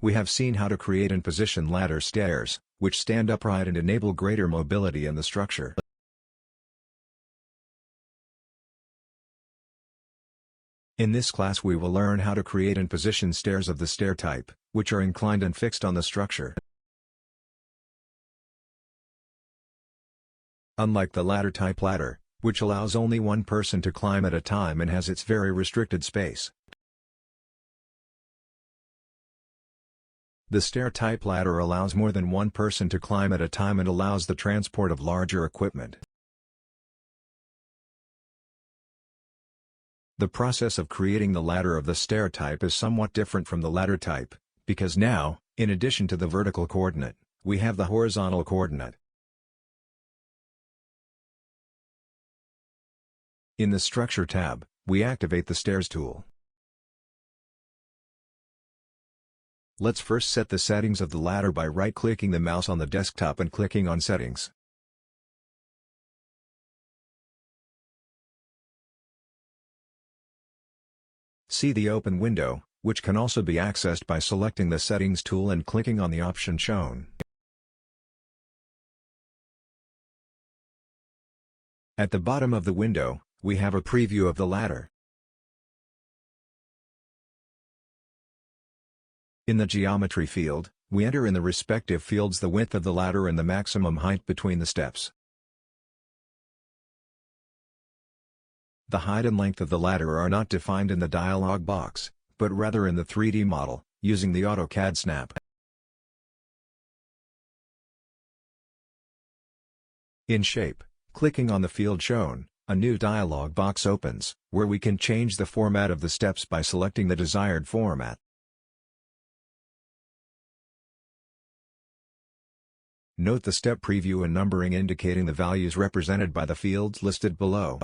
we have seen how to create and position ladder stairs, which stand upright and enable greater mobility in the structure. In this class we will learn how to create and position stairs of the stair type, which are inclined and fixed on the structure. Unlike the ladder type ladder, which allows only one person to climb at a time and has its very restricted space, the stair type ladder allows more than one person to climb at a time and allows the transport of larger equipment. The process of creating the ladder of the stair type is somewhat different from the ladder type, because now, in addition to the vertical coordinate, we have the horizontal coordinate. In the Structure tab, we activate the Stairs tool. Let's first set the settings of the ladder by right-clicking the mouse on the desktop and clicking on Settings. See the open window, which can also be accessed by selecting the Settings tool and clicking on the option shown. At the bottom of the window, we have a preview of the ladder. In the Geometry field, we enter in the respective fields the width of the ladder and the maximum height between the steps. The height and length of the ladder are not defined in the dialog box, but rather in the 3D model, using the AutoCAD snap. In Shape, clicking on the field shown, a new dialog box opens, where we can change the format of the steps by selecting the desired format. Note the step preview and numbering indicating the values represented by the fields listed below.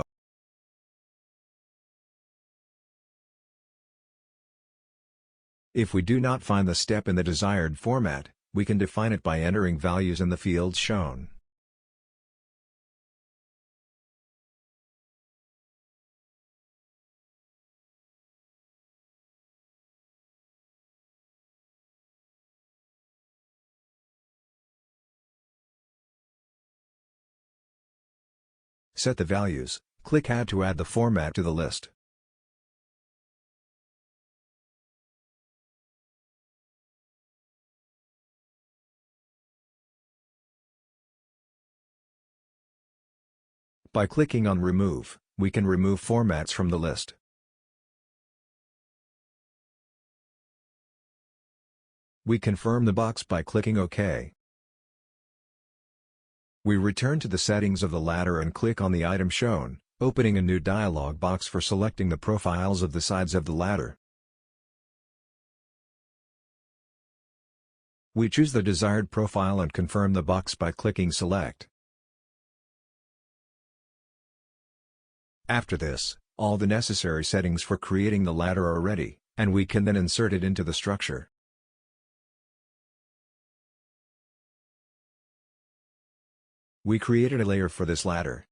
If we do not find the step in the desired format, we can define it by entering values in the fields shown. Set the values, click Add to add the format to the list. By clicking on Remove, we can remove formats from the list. We confirm the box by clicking OK. We return to the settings of the ladder and click on the item shown, opening a new dialog box for selecting the profiles of the sides of the ladder. We choose the desired profile and confirm the box by clicking Select. After this, all the necessary settings for creating the ladder are ready, and we can then insert it into the structure. We created a layer for this ladder.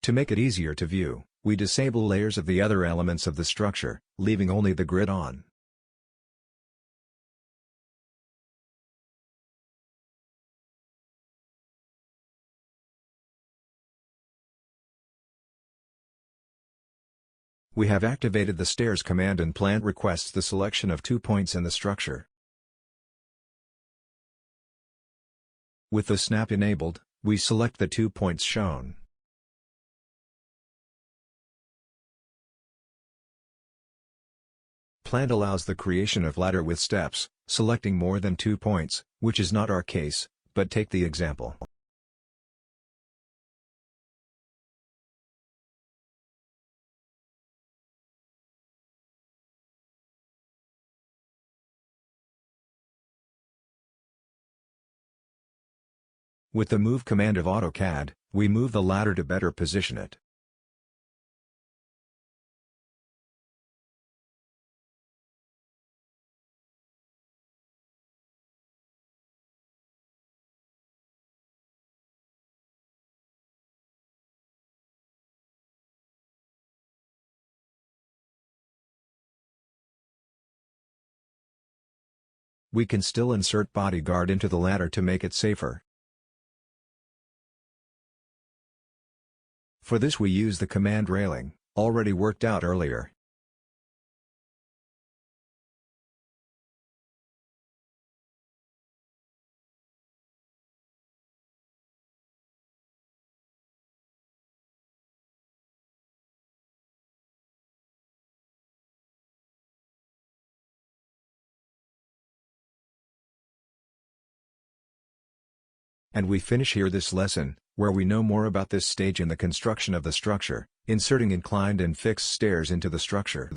To make it easier to view, we disable layers of the other elements of the structure, leaving only the grid on. We have activated the Stairs command and Plant requests the selection of 2 points in the structure. With the snap enabled, we select the 2 points shown. Plant allows the creation of ladder with steps, selecting more than 2 points, which is not our case, but take the example. With the Move command of AutoCAD, we move the ladder to better position it. we can still insert bodyguard into the ladder to make it safer. For this we use the command railing, already worked out earlier. And we finish here this lesson, where we know more about this stage in the construction of the structure, inserting inclined and fixed stairs into the structure.